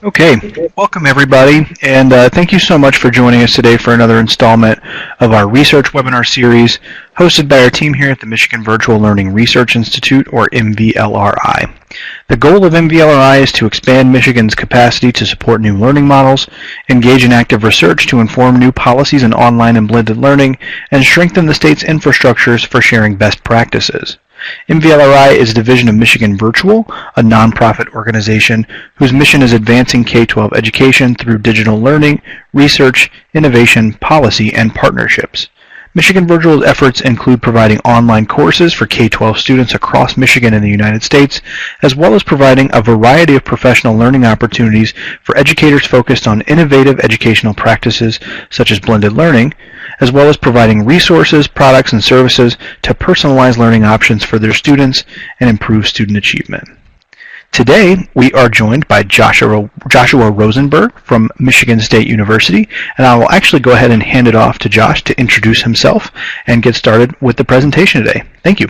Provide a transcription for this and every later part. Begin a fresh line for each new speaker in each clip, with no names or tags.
Okay, welcome everybody, and thank you so much for joining us today for another installment of our research webinar series hosted by our team here at the Michigan Virtual Learning Research Institute, or MVLRI. The goal of MVLRI is to expand Michigan's capacity to support new learning models, engage in active research to inform new policies in online and blended learning, and strengthen the state's infrastructures for sharing best practices. MVLRI is a division of Michigan Virtual, a nonprofit organization whose mission is advancing K-12 education through digital learning, research, innovation, policy, and partnerships. Michigan Virtual's efforts include providing online courses for K-12 students across Michigan and the United States, as well as providing a variety of professional learning opportunities for educators focused on innovative educational practices such as blended learning, as well as providing resources, products, and services to personalize learning options for their students and improve student achievement. Today, we are joined by Joshua Rosenberg from Michigan State University, and I will actually go ahead and hand it off to Josh to introduce himself and get started with the presentation today. Thank you.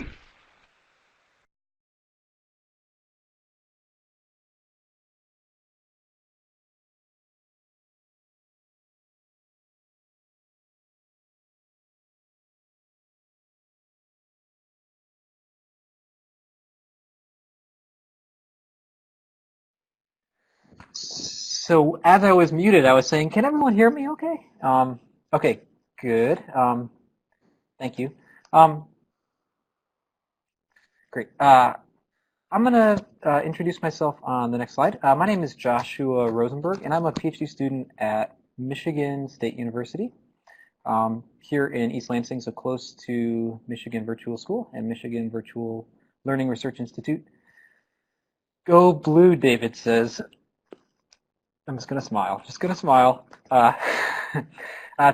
So as I was muted, I was saying, can everyone hear me okay? Okay, good. Thank you. Um, Great. I'm going to introduce myself on the next slide. My name is Joshua Rosenberg, and I'm a PhD student at Michigan State University here in East Lansing, so close to Michigan Virtual School and Michigan Virtual Learning Research Institute. Go blue, David says. I'm just going to smile. Just going to smile.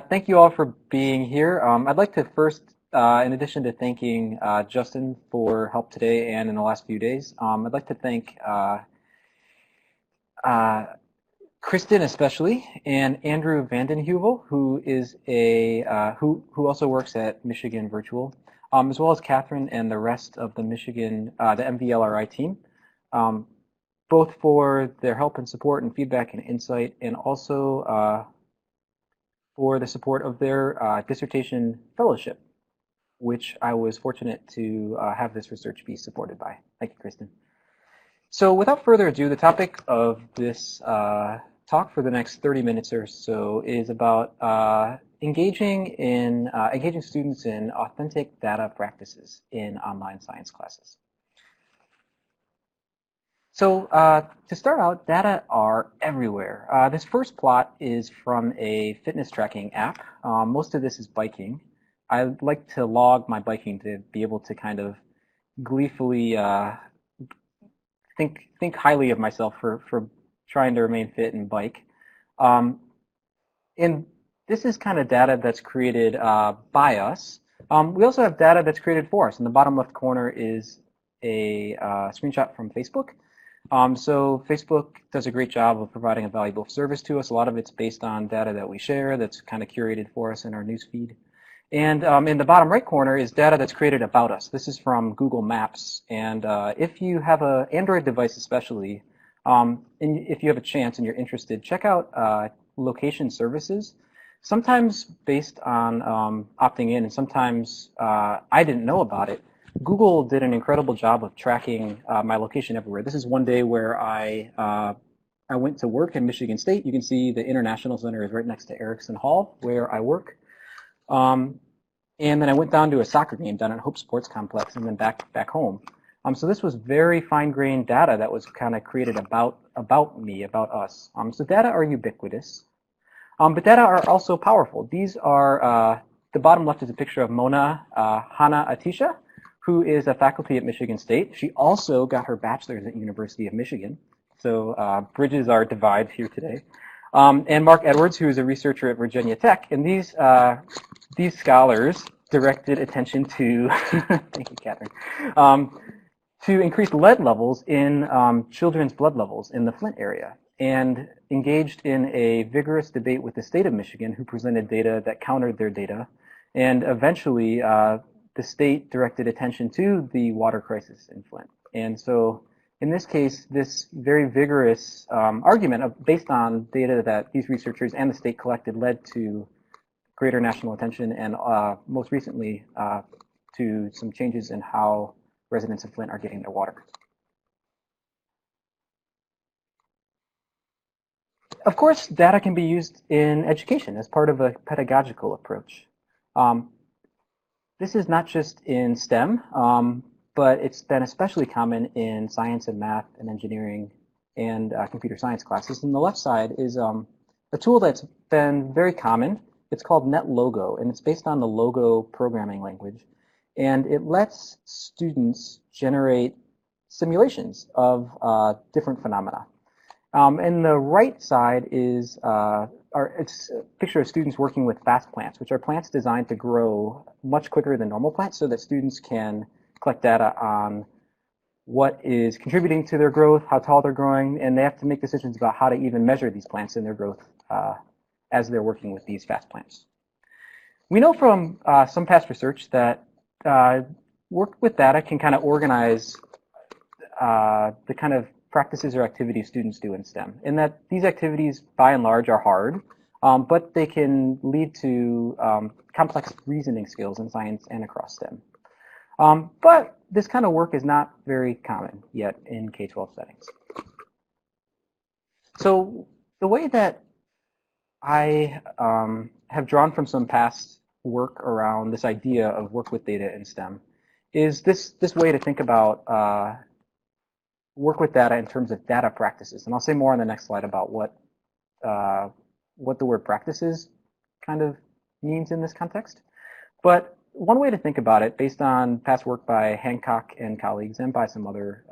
Thank you all for being here. I'd like to first, in addition to thanking Justin for help today and in the last few days, I'd like to thank Kristen especially and Andrew Vandenheuvel, who is who also works at Michigan Virtual, as well as Catherine and the rest of the the MVLRI team. Both for their help and support and feedback and insight, and also for the support of their dissertation fellowship, which I was fortunate to have this research be supported by. Thank you, Kristen. So without further ado, the topic of this talk for the next 30 minutes or so is about engaging students in authentic data practices in online science classes. So to start out, data are everywhere. This first plot is from a fitness tracking app. Most of this is biking. I like to log my biking to be able to kind of gleefully think highly of myself for trying to remain fit and bike. And this is kind of data that's created by us. We also have data that's created for us. In the bottom left corner is a screenshot from Facebook. So Facebook does a great job of providing a valuable service to us. A lot of it's based on data that we share that's kind of curated for us in our newsfeed. And in the bottom right corner is data that's created about us. This is from Google Maps. And if you have an Android device especially, and if you have a chance and you're interested, check out location services. Sometimes based on opting in, and sometimes I didn't know about it. Google did an incredible job of tracking my location everywhere. This is one day where I went to work in Michigan State. You can see the International Center is right next to Erickson Hall, where I work. And then I went down to a soccer game down at Hope Sports Complex, and then back home. So this was very fine-grained data that was kind of created about me, about us. So data are ubiquitous, but data are also powerful. These are the bottom left is a picture of Mona Hana Atisha, who is a faculty at Michigan State. She also got her bachelor's at University of Michigan. So bridges are divides here today. And Mark Edwards, who is a researcher at Virginia Tech. And these scholars directed attention to, thank you, Catherine, to increase lead levels in children's blood levels in the Flint area, and engaged in a vigorous debate with the state of Michigan, who presented data that countered their data. And eventually, the state directed attention to the water crisis in Flint. And so In this case, this very vigorous argument based on data that these researchers and the state collected led to greater national attention and most recently to some changes in how residents of Flint are getting their water. Of course, data can be used in education as part of a pedagogical approach. This is not just in STEM, but it's been especially common in science and math and engineering and computer science classes. And the left side is a tool that's been very common. It's called NetLogo, and it's based on the Logo programming language. And it lets students generate simulations of different phenomena. And the right side is it's a picture of students working with fast plants, which are plants designed to grow much quicker than normal plants so that students can collect data on what is contributing to their growth, how tall they're growing, and they have to make decisions about how to even measure these plants and their growth as they're working with these fast plants. We know from some past research that work with data can kind of organize the kind of practices or activities students do in STEM, in that these activities, by and large, are hard, but they can lead to complex reasoning skills in science and across STEM. But this kind of work is not very common yet in K-12 settings. So the way that I have drawn from some past work around this idea of work with data in STEM is this way to think about work with data in terms of data practices. And I'll say more on the next slide about what the word practices kind of means in this context. But one way to think about it, based on past work by Hancock and colleagues and by some other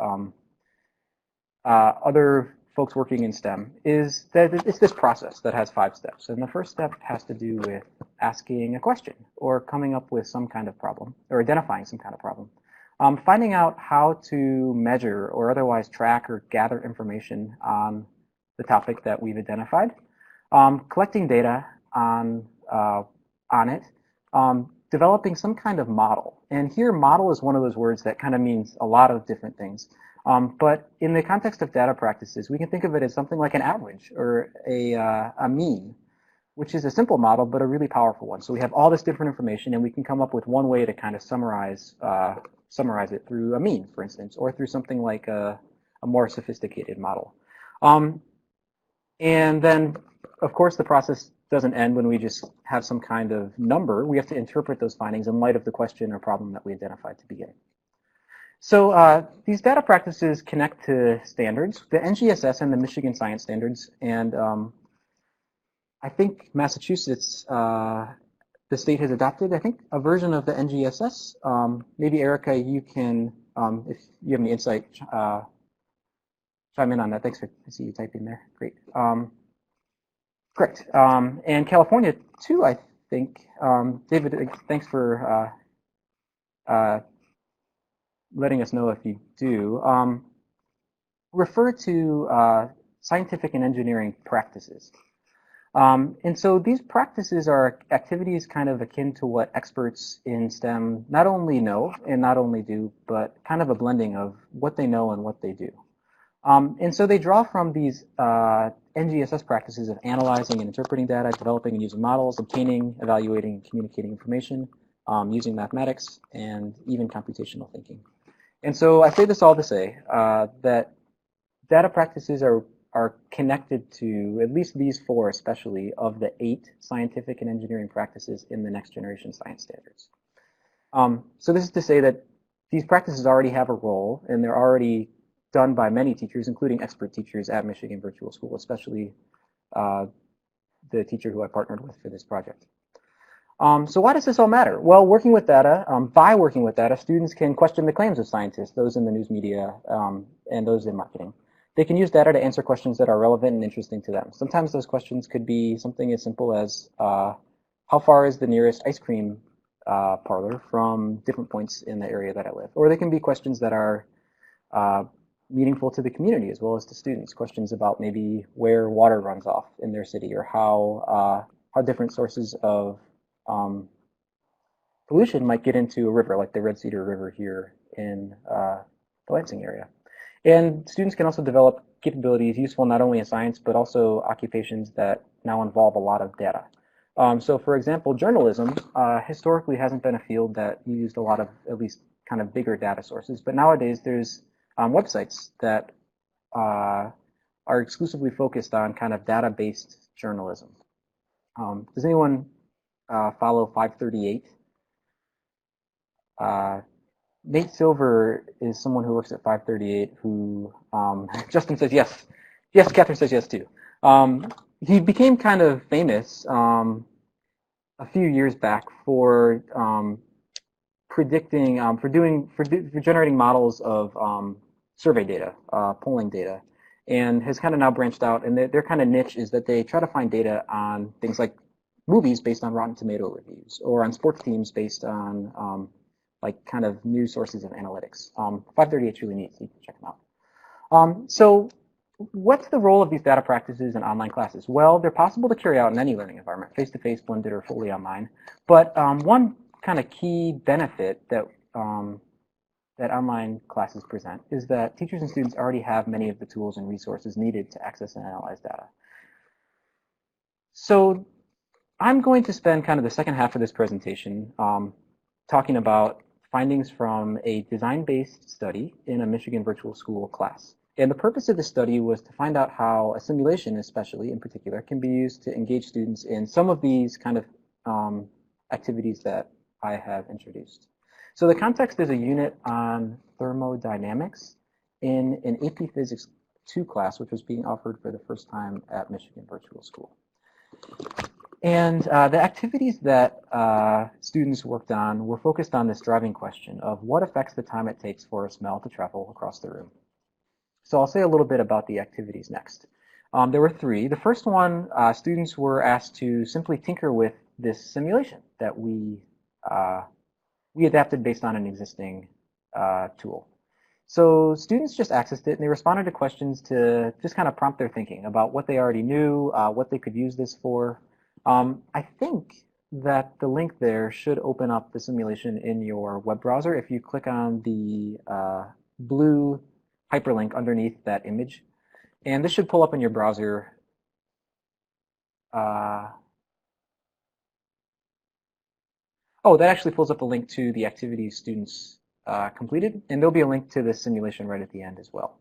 other folks working in STEM, is that it's this process that has 5 steps. And the first step has to do with asking a question or coming up with some kind of problem or identifying some kind of problem. Finding out how to measure or otherwise track or gather information on the topic that we've identified, collecting data on it, developing some kind of model. And here, model is one of those words that kind of means a lot of different things. But in the context of data practices, we can think of it as something like an average or a mean, which is a simple model, but a really powerful one. So we have all this different information, and we can come up with one way to kind of summarize it through a mean, for instance, or through something like a more sophisticated model. And then, of course, the process doesn't end when we just have some kind of number. We have to interpret those findings in light of the question or problem that we identified to begin. So these data practices connect to standards, the NGSS and the Michigan Science Standards, and I think Massachusetts, the state has adopted, I think, a version of the NGSS. Maybe Erica, you can, if you have any insight, chime in on that. Thanks for I see you typing there. Great. Correct. And California too, I think. David, thanks for letting us know if you do. Refer to scientific and engineering practices. And so these practices are activities kind of akin to what experts in STEM not only know and not only do, but kind of a blending of what they know and what they do. And so they draw from these NGSS practices of analyzing and interpreting data, developing and using models, obtaining, evaluating, and communicating information, using mathematics, and even computational thinking. And so I say this all to say that data practices are connected to at least these 4, especially, of the 8 scientific and engineering practices in the next generation science standards. So this is to say that these practices already have a role, and they're already done by many teachers, including expert teachers at Michigan Virtual School, especially the teacher who I partnered with for this project. So why does this all matter? Well, working with data, by working with data, students can question the claims of scientists, those in the news media and those in marketing. They can use data to answer questions that are relevant and interesting to them. Sometimes those questions could be something as simple as how far is the nearest ice cream parlor from different points in the area that I live? Or they can be questions that are meaningful to the community as well as to students. Questions about maybe where water runs off in their city, or how different sources of pollution might get into a river, like the Red Cedar River here in the Lansing area. And students can also develop capabilities useful not only in science, but also occupations that now involve a lot of data. So for example, journalism historically hasn't been a field that used a lot of at least kind of bigger data sources, but nowadays there's websites that are exclusively focused on kind of data-based journalism. Does anyone follow 538? Nate Silver is someone who works at 538 who, Justin says yes. Yes, Catherine says yes too. He became kind of famous a few years back for predicting, for generating models of survey data, polling data, and has kind of now branched out. And their kind of niche is that they try to find data on things like movies based on Rotten Tomato reviews, or on sports teams based on like kind of new sources of analytics. 538 is really neat, so you can check them out. So what's the role of these data practices in online classes? Well, they're possible to carry out in any learning environment, face-to-face, blended, or fully online. But one kind of key benefit that that online classes present is that teachers and students already have many of the tools and resources needed to access and analyze data. So I'm going to spend kind of the second half of this presentation talking about findings from a design-based study in a Michigan virtual school class. And the purpose of this study was to find out how a simulation, especially in particular, can be used to engage students in some of these kind of activities that I have introduced. So the context is a unit on thermodynamics in an AP Physics 2 class, which was being offered for the first time at Michigan Virtual School. And the activities that students worked on were focused on this driving question of what affects the time it takes for a smell to travel across the room. So I'll say a little bit about the activities next. There were three. The first one, students were asked to simply tinker with this simulation that we adapted based on an existing tool. So students just accessed it and they responded to questions to just kind of prompt their thinking about what they already knew, what they could use this for. I think that the link there should open up the simulation in your web browser if you click on the blue hyperlink underneath that image. And this should pull up in your browser. Oh, that actually pulls up a link to the activities students completed, and there'll be a link to the simulation right at the end as well.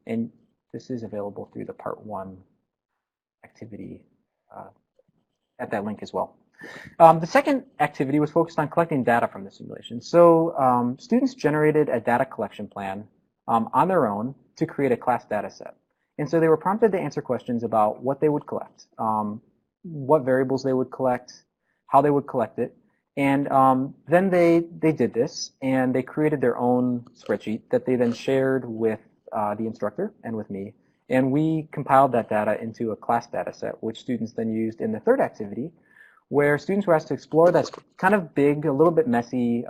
And this is available through the Part 1 activity at that link as well. The second activity was focused on collecting data from the simulation. So students generated a data collection plan on their own to create a class data set. And so they were prompted to answer questions about what they would collect, what variables they would collect, how they would collect it. And then they did this, and they created their own spreadsheet that they then shared with the instructor and with me. And we compiled that data into a class data set, which students then used in the third activity, where students were asked to explore that kind of big, a little bit messy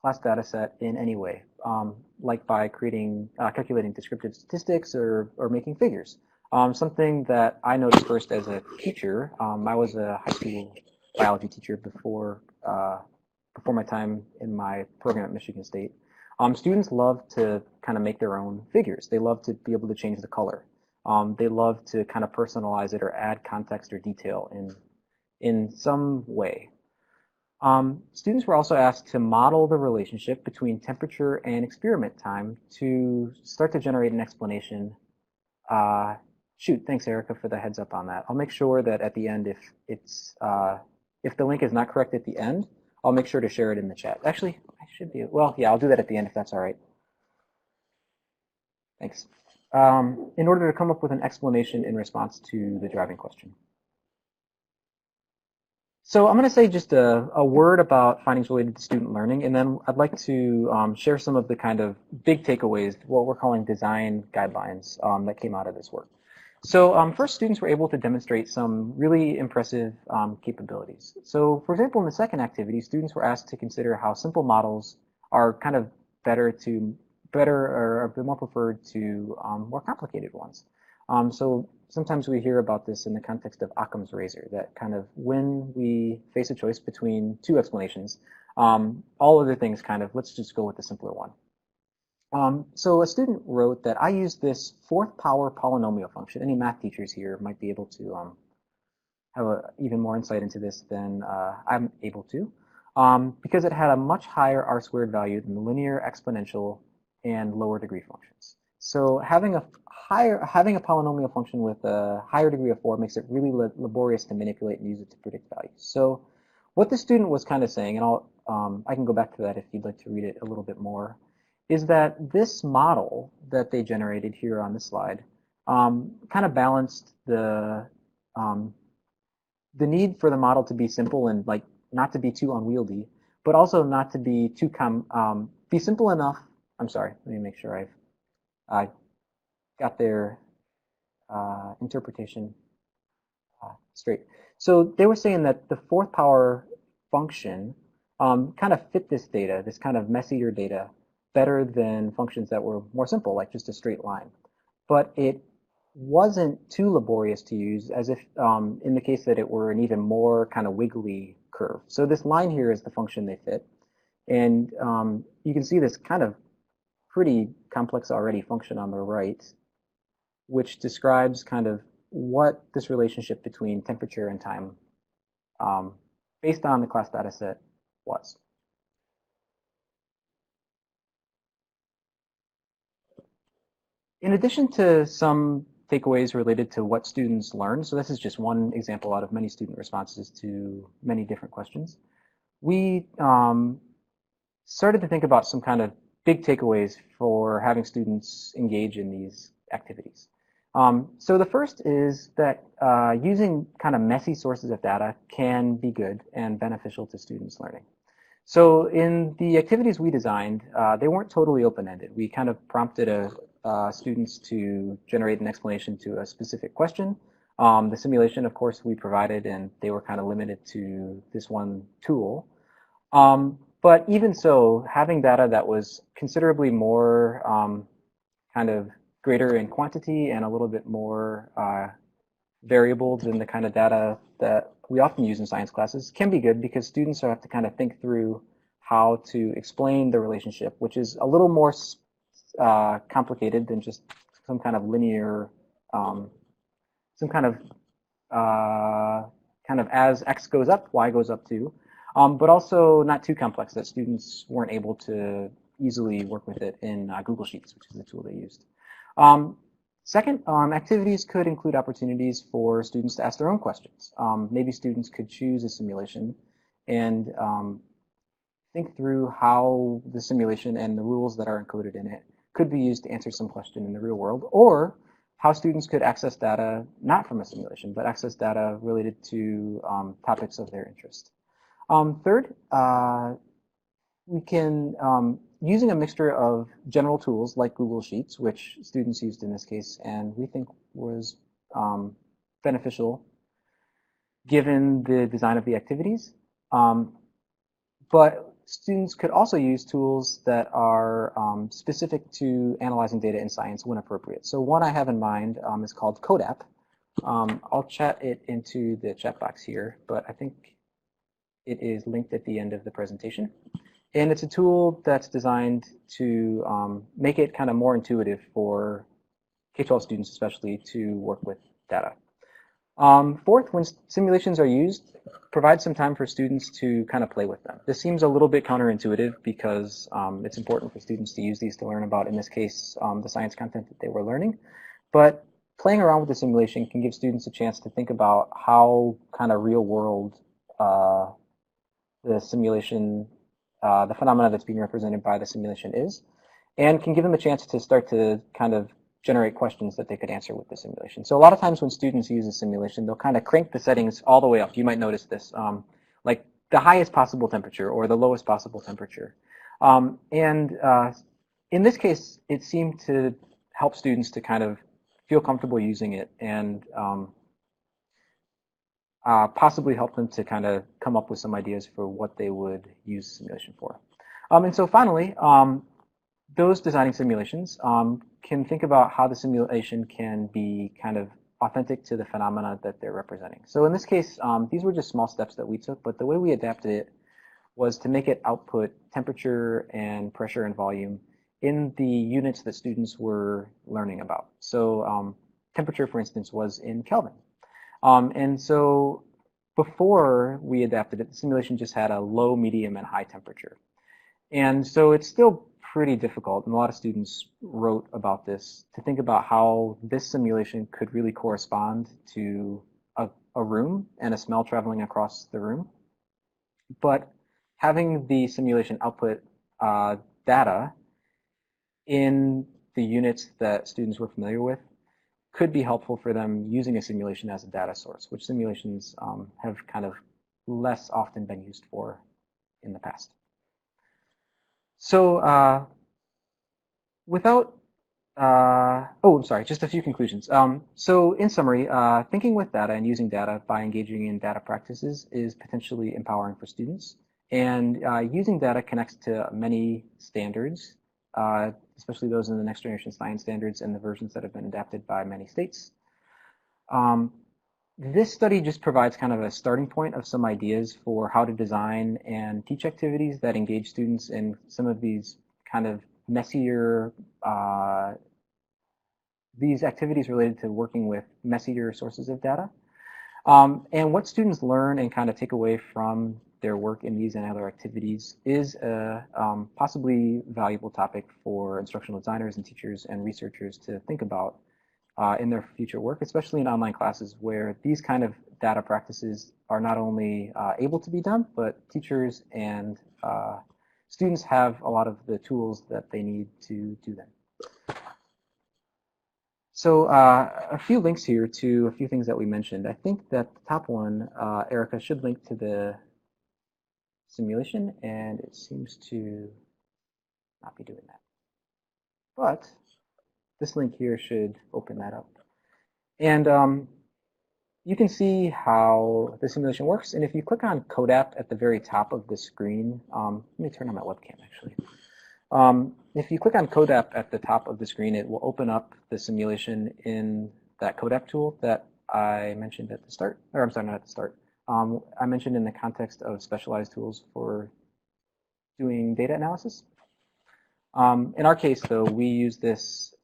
class data set in any way, like by calculating descriptive statistics or making figures. Something that I noticed first as a teacher. I was a high school biology teacher before my time in my program at Michigan State. Students love to kind of make their own figures. They love to be able to change the color. They love to kind of personalize it or add context or detail in some way. Students were also asked to model the relationship between temperature and experiment time to start to generate an explanation. Shoot, thanks Erica for the heads up on that. I'll make sure that at the end, if the link is not correct at the end, I'll make sure to share it in the chat. Actually, I should be, well, yeah, I'll do that at the end if that's all right. Thanks. In order to come up with an explanation in response to the driving question. So I'm going to say just a word about findings related to student learning, and then I'd like to share some of the kind of big takeaways, what we're calling design guidelines that came out of this work. So first, students were able to demonstrate some really impressive capabilities. So for example, in the second activity, students were asked to consider how simple models are kind of better or a bit more preferred to more complicated ones. So sometimes we hear about this in the context of Occam's razor, that kind of when we face a choice between two explanations, all other things kind of, let's just go with the simpler one. So a student wrote that I use this fourth power polynomial function. Any math teachers here might be able to have even more insight into this than I'm able to, because it had a much higher r squared value than the linear, exponential, and lower degree functions. So having a polynomial function with a higher degree of 4 makes it really laborious to manipulate and use it to predict values. So what the student was kind of saying, and I can go back to that if you'd like to read it a little bit more, is that this model that they generated here on this slide kind of balanced the need for the model to be simple and like not to be too unwieldy, but also not to be too be simple enough. I'm sorry, let me make sure I got their interpretation straight. So they were saying that the fourth power function kind of fit this data, this kind of messier data, better than functions that were more simple, like just a straight line. But it wasn't too laborious to use, as if in the case that it were an even more kind of wiggly curve. So this line here is the function they fit. And you can see this kind of pretty complex already function on the right, which describes kind of what this relationship between temperature and time based on the class data set was. In addition to some takeaways related to what students learn, so this is just one example out of many student responses to many different questions, we started to think about some kind of big takeaways for having students engage in these activities. So the first is that using kind of messy sources of data can be good and beneficial to students' learning. So in the activities we designed, they weren't totally open-ended. We kind of prompted students to generate an explanation to a specific question. The simulation, of course, we provided, and they were kind of limited to this one tool. But even so, having data that was considerably more kind of greater in quantity and a little bit more variable than the kind of data that we often use in science classes can be good, because students have to kind of think through how to explain the relationship, which is a little more complicated than just some kind of linear, some kind of as x goes up, y goes up too, but also not too complex that students weren't able to easily work with it in Google Sheets, which is the tool they used. Second, activities could include opportunities for students to ask their own questions. Maybe students could choose a simulation and think through how the simulation and the rules that are included in it could be used to answer some question in the real world, or how students could access data not from a simulation, but access data related to topics of their interest. Third, we can, using a mixture of general tools like Google Sheets, which students used in this case, and we think was beneficial given the design of the activities. But students could also use tools that are specific to analyzing data in science when appropriate. So one I have in mind is called CodeApp. I'll chat it into the chat box here, but I think it is linked at the end of the presentation. And it's a tool that's designed to make it kind of more intuitive for K-12 students especially to work with data. Fourth, when simulations are used, provide some time for students to kind of play with them. This seems a little bit counterintuitive because it's important for students to use these to learn about, in this case, the science content that they were learning. But playing around with the simulation can give students a chance to think about how kind of real world the simulation, the phenomena that's being represented by the simulation is, and can give them a chance to start to kind of generate questions that they could answer with the simulation. So a lot of times when students use a simulation, they'll kind of crank the settings all the way up. You might notice this, like the highest possible temperature or the lowest possible temperature. In this case, it seemed to help students to kind of feel comfortable using it and possibly help them to kind of come up with some ideas for what they would use simulation for. And so finally, those designing simulations can think about how the simulation can be kind of authentic to the phenomena that they're representing. So in this case, these were just small steps that we took, but the way we adapted it was to make it output temperature and pressure and volume in the units that students were learning about. So temperature, for instance, was in Kelvin. And so before we adapted it, the simulation just had a low, medium, and high temperature. And so it's still pretty difficult, and a lot of students wrote about this, to think about how this simulation could really correspond to a room and a smell traveling across the room. But having the simulation output data in the units that students were familiar with could be helpful for them using a simulation as a data source, which simulations have kind of less often been used for in the past. So I'm sorry, just a few conclusions. So in summary, thinking with data and using data by engaging in data practices is potentially empowering for students. And using data connects to many standards, especially those in the next generation science standards and the versions that have been adapted by many states. This study just provides kind of a starting point of some ideas for how to design and teach activities that engage students in some of these kind of messier, these activities related to working with messier sources of data. And what students learn and kind of take away from their work in these and other activities is a possibly valuable topic for instructional designers and teachers and researchers to think about in their future work, especially in online classes where these kind of data practices are not only able to be done, but teachers and students have a lot of the tools that they need to do them. So a few links here to a few things that we mentioned. I think that the top one, Erica, should link to the simulation, and it seems to not be doing that. But this link here should open that up. And you can see how the simulation works. And if you click on CodeApp at the very top of the screen, let me turn on my webcam actually. If you click on CodeApp at the top of the screen, it will open up the simulation in that CodeApp tool that I mentioned at the start, or I'm sorry, not at the start. I mentioned in the context of specialized tools for doing data analysis. In our case, though, we use this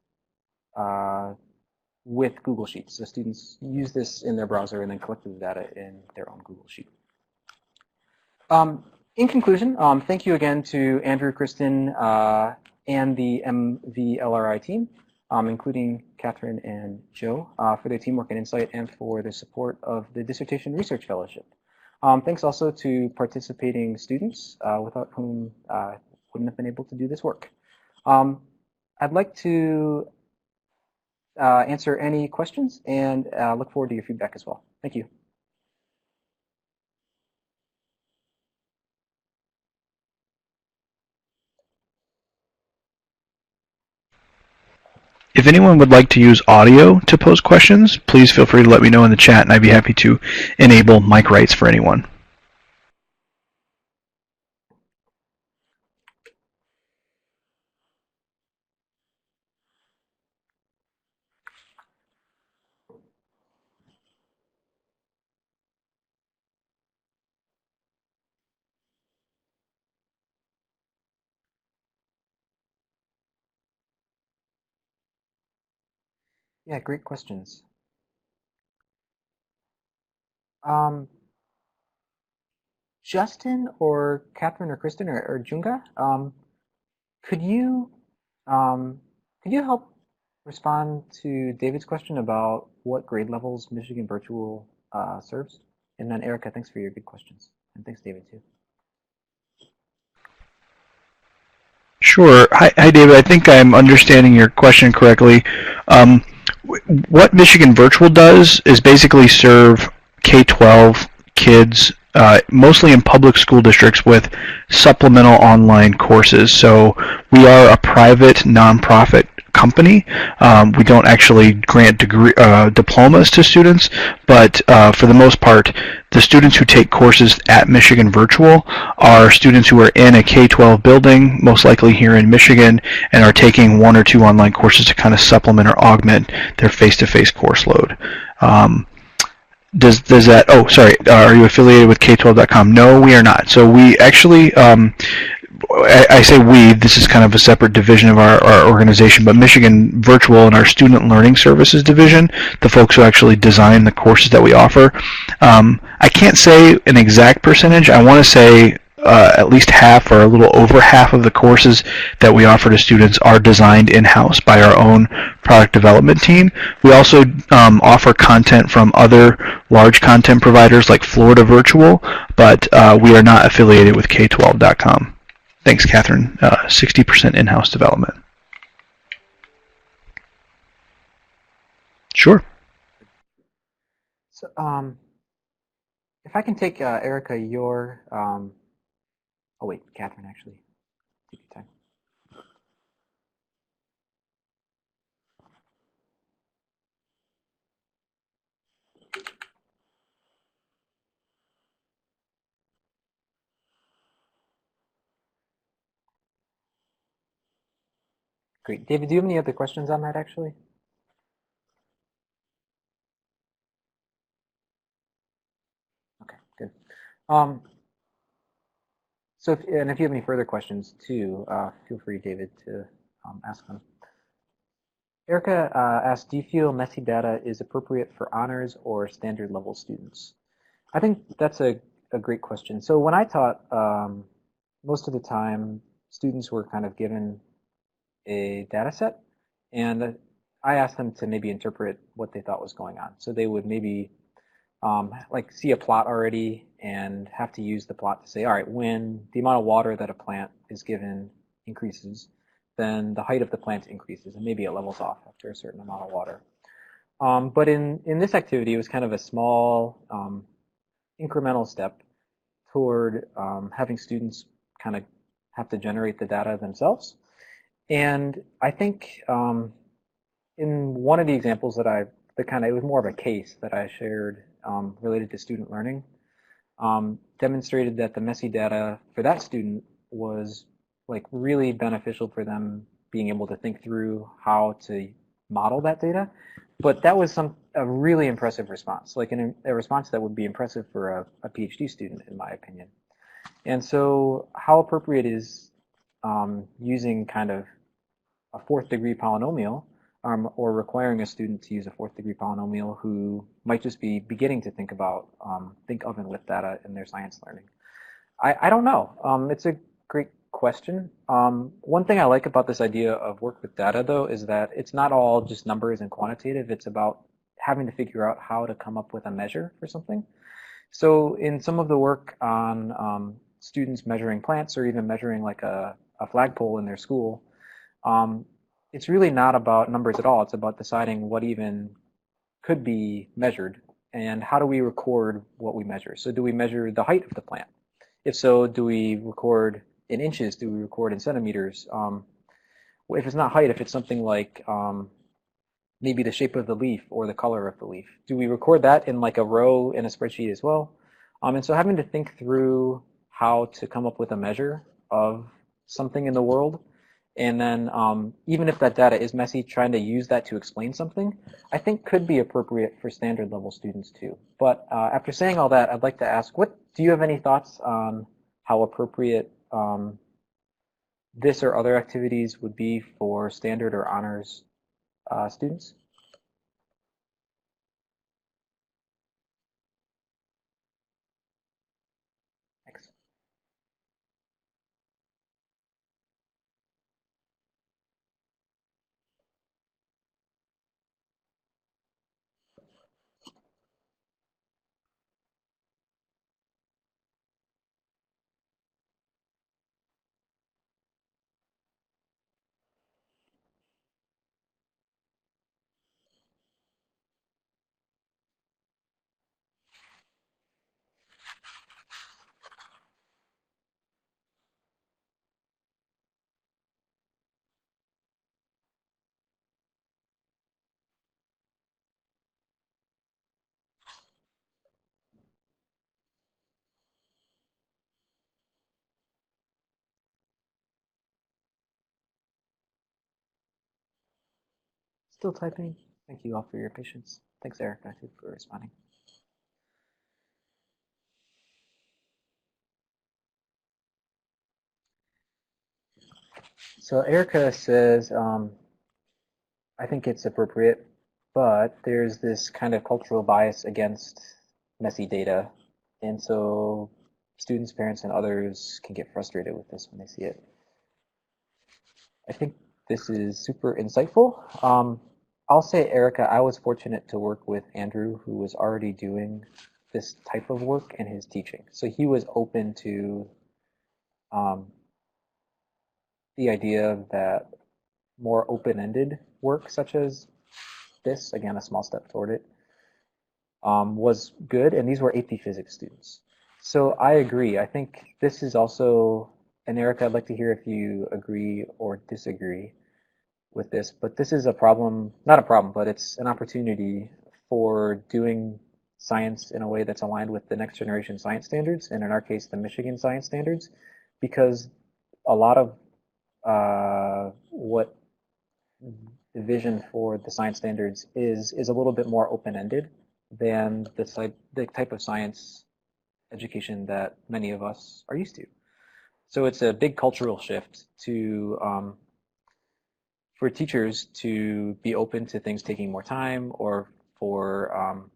with Google Sheets. So students use this in their browser and then collect the data in their own Google Sheet. In conclusion, thank you again to Andrew, Kristen, and the MVLRI team, including Catherine and Joe, for their teamwork and insight and for the support of the Dissertation Research Fellowship. Thanks also to participating students without whom I wouldn't have been able to do this work. I'd like to answer any questions and look forward to your feedback as well. Thank you.
If anyone would like to use audio to pose questions, please feel free to let me know in the chat, and I'd be happy to enable mic rights for anyone.
Yeah, great questions. Justin or Catherine or Kristen or Junga, could you help respond to David's question about what grade levels Michigan Virtual serves? And then Erica, thanks for your good questions, and thanks David too.
Sure. Hi, David. I think I'm understanding your question correctly. What Michigan Virtual does is basically serve K-12 kids, mostly in public school districts, with supplemental online courses. So we are a private nonprofit company. We don't actually grant diplomas to students, but for the most part, the students who take courses at Michigan Virtual are students who are in a K-12 building, most likely here in Michigan, and are taking one or two online courses to kind of supplement or augment their face-to-face course load. Does that, oh, sorry, are you affiliated with K12.com? No, we are not. So we actually, I say we, this is kind of a separate division of our organization, but Michigan Virtual and our Student Learning Services division, the folks who actually design the courses that we offer, I can't say an exact percentage. I want to say at least half or a little over half of the courses that we offer to students are designed in-house by our own product development team. We also offer content from other large content providers like Florida Virtual, but we are not affiliated with K12.com. Thanks, Catherine. 60% in-house development. Sure.
So, if I can take Erica, your oh wait, Catherine, actually, take your time. Great, David. Do you have any other questions on that, actually? Okay, good. So, if you have any further questions too, feel free, David, to ask them. Erica asked, do you feel messy data is appropriate for honors or standard level students? I think that's a great question. So when I taught, most of the time, students were kind of given a data set, and I asked them to maybe interpret what they thought was going on. So they would maybe like see a plot already and have to use the plot to say, all right, when the amount of water that a plant is given increases, then the height of the plant increases, and maybe it levels off after a certain amount of water. But in this activity, it was kind of a small incremental step toward having students kind of have to generate the data themselves. And I think in one of the examples that it was more of a case that I shared related to student learning, demonstrated that the messy data for that student was like really beneficial for them being able to think through how to model that data. But that was a really impressive response, like a response that would be impressive for a PhD student, in my opinion. And so how appropriate is using kind of a fourth degree polynomial or requiring a student to use a fourth degree polynomial who might just be beginning to think of and with data in their science learning? I don't know. It's a great question. One thing I like about this idea of work with data, though, is that it's not all just numbers and quantitative. It's about having to figure out how to come up with a measure for something. So in some of the work on students measuring plants or even measuring like a flagpole in their school, it's really not about numbers at all. It's about deciding what even could be measured and how do we record what we measure. So do we measure the height of the plant? If so, do we record in inches? Do we record in centimeters? If it's not height, if it's something like maybe the shape of the leaf or the color of the leaf, do we record that in like a row in a spreadsheet as well? And so having to think through how to come up with a measure of something in the world, and then even if that data is messy, trying to use that to explain something, I think could be appropriate for standard level students too. But after saying all that, I'd like to ask, do you have any thoughts on how appropriate this or other activities would be for standard or honors students? Thanks. Still typing. Thank you all for your patience. Thanks, Erica, too, for responding. So Erica says, I think it's appropriate, but there's this kind of cultural bias against messy data. And so students, parents, and others can get frustrated with this when they see it. I think this is super insightful. I'll say, Erica, I was fortunate to work with Andrew, who was already doing this type of work in his teaching. So he was open to um, the idea that more open-ended work, such as this, again, a small step toward it, was good, and these were AP Physics students. So I agree. I think this is also, and Erica, I'd like to hear if you agree or disagree with this, but this is a problem, not a problem, but it's an opportunity for doing science in a way that's aligned with the next generation science standards, and in our case, the Michigan science standards, because a lot of what the vision for the science standards is a little bit more open-ended than the type of science education that many of us are used to. So it's a big cultural shift to for teachers to be open to things taking more time, or for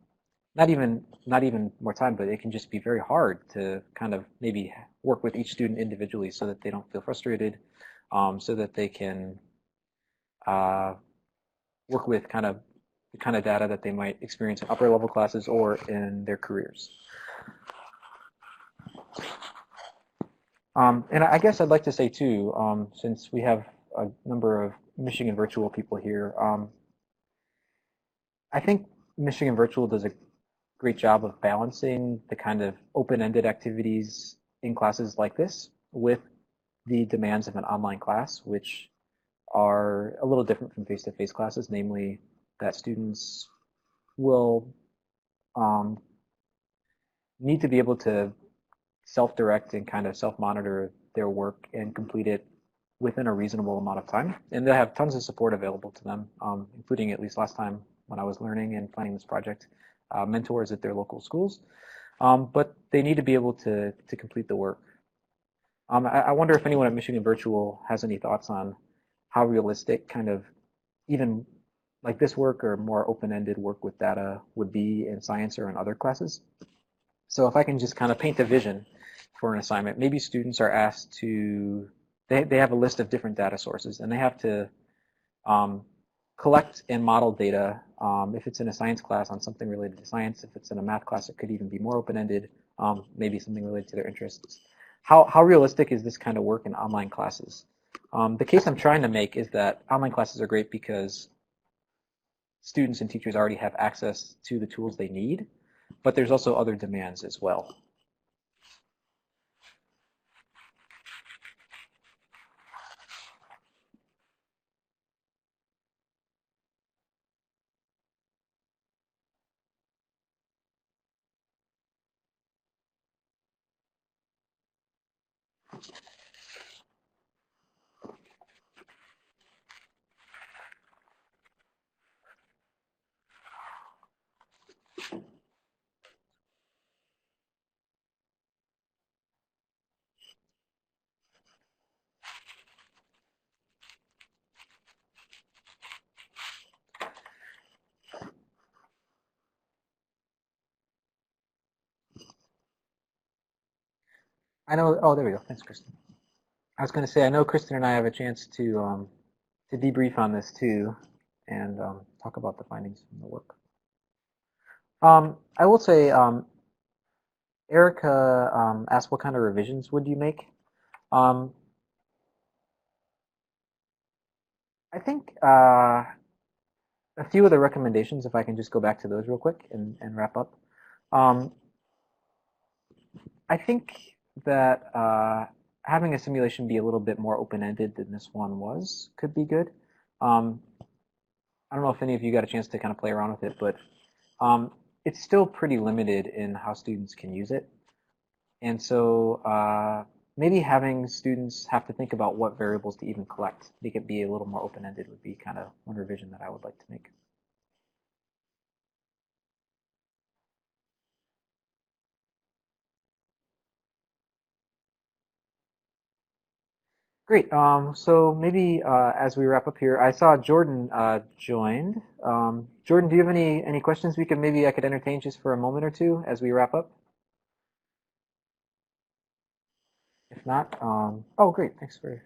not even more time, but it can just be very hard to kind of maybe work with each student individually so that they don't feel frustrated, so that they can uh, work with kind of the kind of data that they might experience in upper level classes or in their careers. And I guess I'd like to say too, since we have a number of Michigan Virtual people here, I think Michigan Virtual does a great job of balancing the kind of open-ended activities in classes like this with the demands of an online class, which are a little different from face-to-face classes, namely that students will um, need to be able to self-direct and kind of self-monitor their work and complete it within a reasonable amount of time. And they have tons of support available to them, including, at least last time when I was learning and planning this project, mentors at their local schools. But they need to be able to complete the work. I wonder if anyone at Michigan Virtual has any thoughts on how realistic kind of even like this work or more open-ended work with data would be in science or in other classes. So if I can just kind of paint a vision for an assignment, maybe students are asked to, they have a list of different data sources, and they have to collect and model data. If it's in a science class on something related to science, if it's in a math class, it could even be more open-ended, maybe something related to their interests. How realistic is this kind of work in online classes? The case I'm trying to make is that online classes are great because students and teachers already have access to the tools they need, but there's also other demands as well. I know, oh, there we go. Thanks, Kristen. I was going to say, I know Kristen and I have a chance to debrief on this too, and talk about the findings from the work. I will say, Erica asked what kind of revisions would you make? Um, I think a few of the recommendations, if I can just go back to those real quick and wrap up. Um, I think that having a simulation be a little bit more open-ended than this one was could be good. I don't know if any of you got a chance to kind of play around with it, but it's still pretty limited in how students can use it. And so maybe having students have to think about what variables to even collect, make it be a little more open-ended would be kind of one revision that I would like to make. Great. So maybe as we wrap up here, I saw Jordan joined. Jordan, do you have any questions I could entertain just for a moment or two as we wrap up? If not, oh great, thanks for.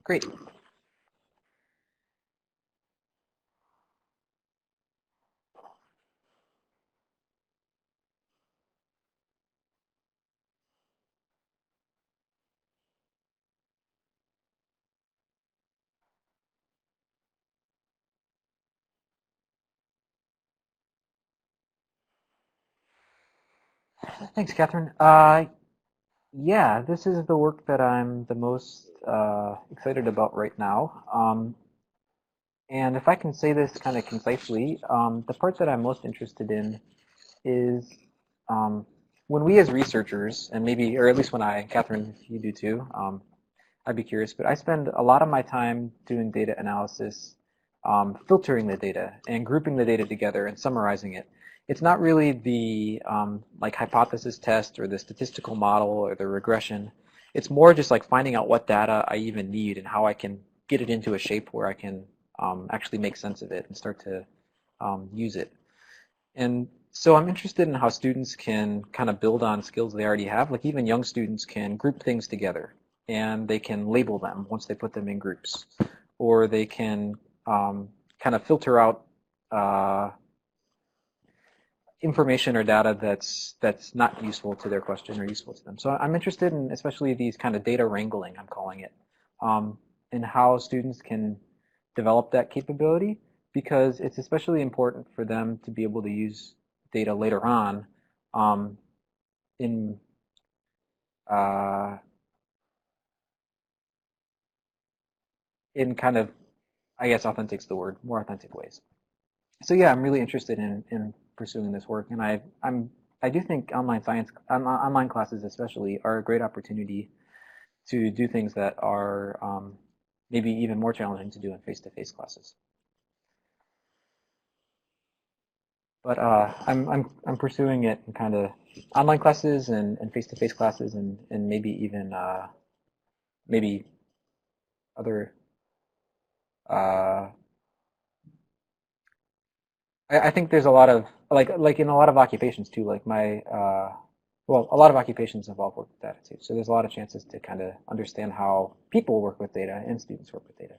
Great. Thanks, Catherine. Yeah, this is the work that I'm the most excited about right now. And if I can say this kind of concisely, the part that I'm most interested in is um, when we as researchers, and maybe, or at least when I, Catherine, if you do too, I'd be curious, but I spend a lot of my time doing data analysis, filtering the data and grouping the data together and summarizing it. It's not really the like hypothesis test or the statistical model or the regression. It's more just like finding out what data I even need and how I can get it into a shape where I can actually make sense of it and start to use it. And so I'm interested in how students can kind of build on skills they already have. Like even young students can group things together and they can label them once they put them in groups. Or they can kind of filter out information or data that's not useful to their question or useful to them. So I'm interested in especially these kind of data wrangling, I'm calling it, and how students can develop that capability because it's especially important for them to be able to use data later on um, in uh, in kind of, I guess authentic's the word, more authentic ways. So yeah, I'm really interested in pursuing this work, and I do think online classes especially are a great opportunity to do things that are maybe even more challenging to do in face-to-face classes. But I'm pursuing it in kind of online classes and face-to-face classes and maybe even maybe other uh, I think there's a lot of like in a lot of occupations too. Like my well, a lot of occupations involve work with data too. So there's a lot of chances to kind of understand how people work with data and students work with data.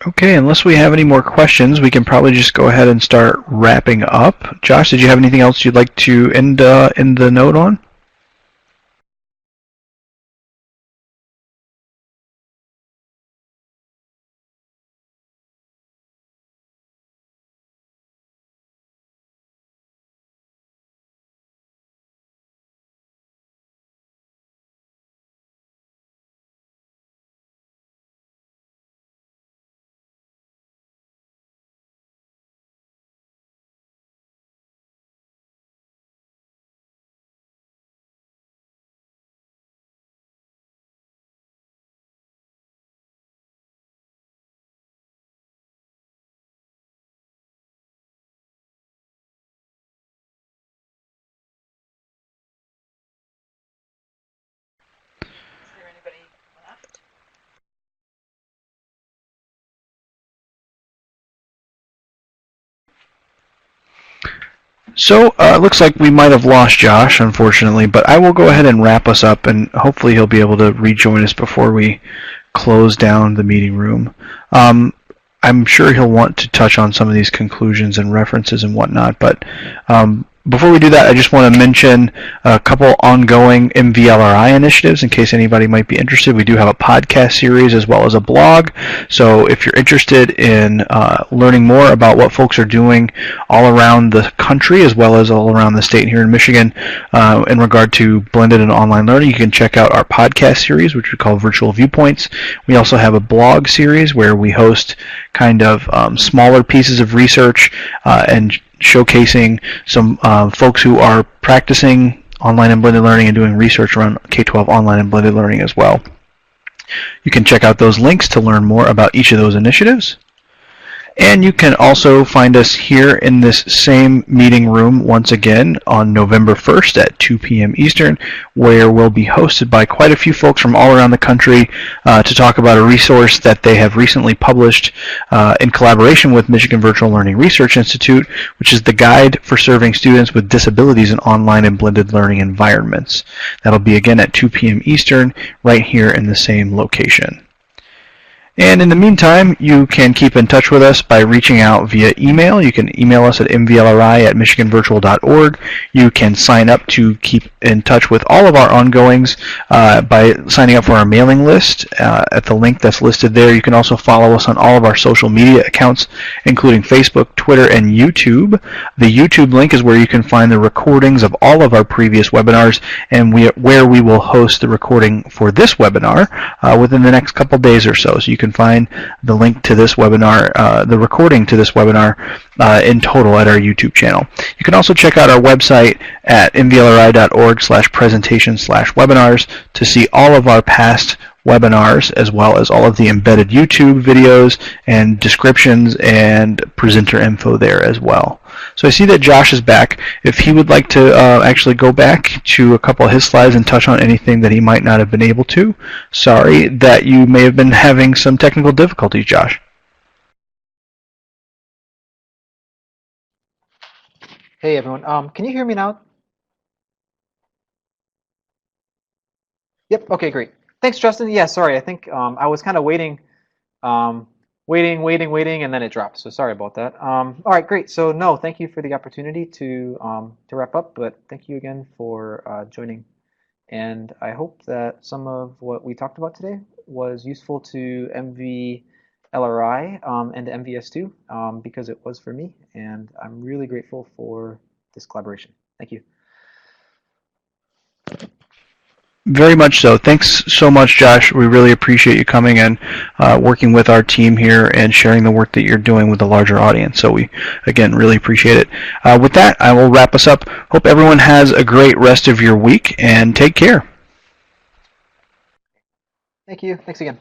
Okay, unless we have any more questions, we can probably just go ahead and start wrapping up. Josh, did you have anything else you'd like to end the note on? So it looks like we might have lost Josh, unfortunately, but I will go ahead and wrap us up, and hopefully he'll be able to rejoin us before we close down the meeting room. I'm sure he'll want to touch on some of these conclusions and references and whatnot, but before we do that, I just want to mention a couple ongoing MVLRI initiatives in case anybody might be interested. We do have a podcast series as well as a blog, so if you're interested in learning more about what folks are doing all around the country as well as all around the state here in Michigan in regard to blended and online learning, you can check out our podcast series, which we call Virtual Viewpoints. We also have a blog series where we host kind of smaller pieces of research and showcasing some folks who are practicing online and blended learning and doing research around K-12 online and blended learning as well. You can check out those links to learn more about each of those initiatives. And you can also find us here in this same meeting room once again on November 1st at 2 p.m. Eastern, where we'll be hosted by quite a few folks from all around the country to talk about a resource that they have recently published in collaboration with Michigan Virtual Learning Research Institute, which is the Guide for Serving Students with Disabilities in Online and Blended Learning Environments. That'll be again at 2 p.m. Eastern, right here in the same location. And in the meantime, you can keep in touch with us by reaching out via email. You can email us at mvlri@michiganvirtual.org. You can sign up to keep in touch with all of our ongoings by signing up for our mailing list at the link that's listed there. You can also follow us on all of our social media accounts, including Facebook, Twitter, and YouTube. The YouTube link is where you can find the recordings of all of our previous webinars and where we will host the recording for this webinar within the next couple days or so. So you can find the link to this webinar, the recording to this webinar in total at our YouTube channel. You can also check out our website at mvlri.org/presentation/webinars to see all of our past webinars as well as all of the embedded YouTube videos and descriptions and presenter info there as well. So I see that Josh is back. If he would like to actually go back to a couple of his slides and touch on anything that he might not have been able to. Sorry that you may have been having some technical difficulties, Josh.
Hey everyone, can you hear me now? Yep, okay, great. Thanks, Justin. Yeah, sorry, I think I was kind of waiting, waiting, and then it dropped. So sorry about that. All right, great. So no, thank you for the opportunity to wrap up, but thank you again for joining. And I hope that some of what we talked about today was useful to MVLRI and to MVS2 because it was for me, and I'm really grateful for this collaboration. Thank you.
Very much so. Thanks so much, Josh. We really appreciate you coming and working with our team here and sharing the work that you're doing with the larger audience. So we, again, really appreciate it. With that, I will wrap us up. Hope everyone has a great rest of your week, and take care.
Thank you. Thanks again.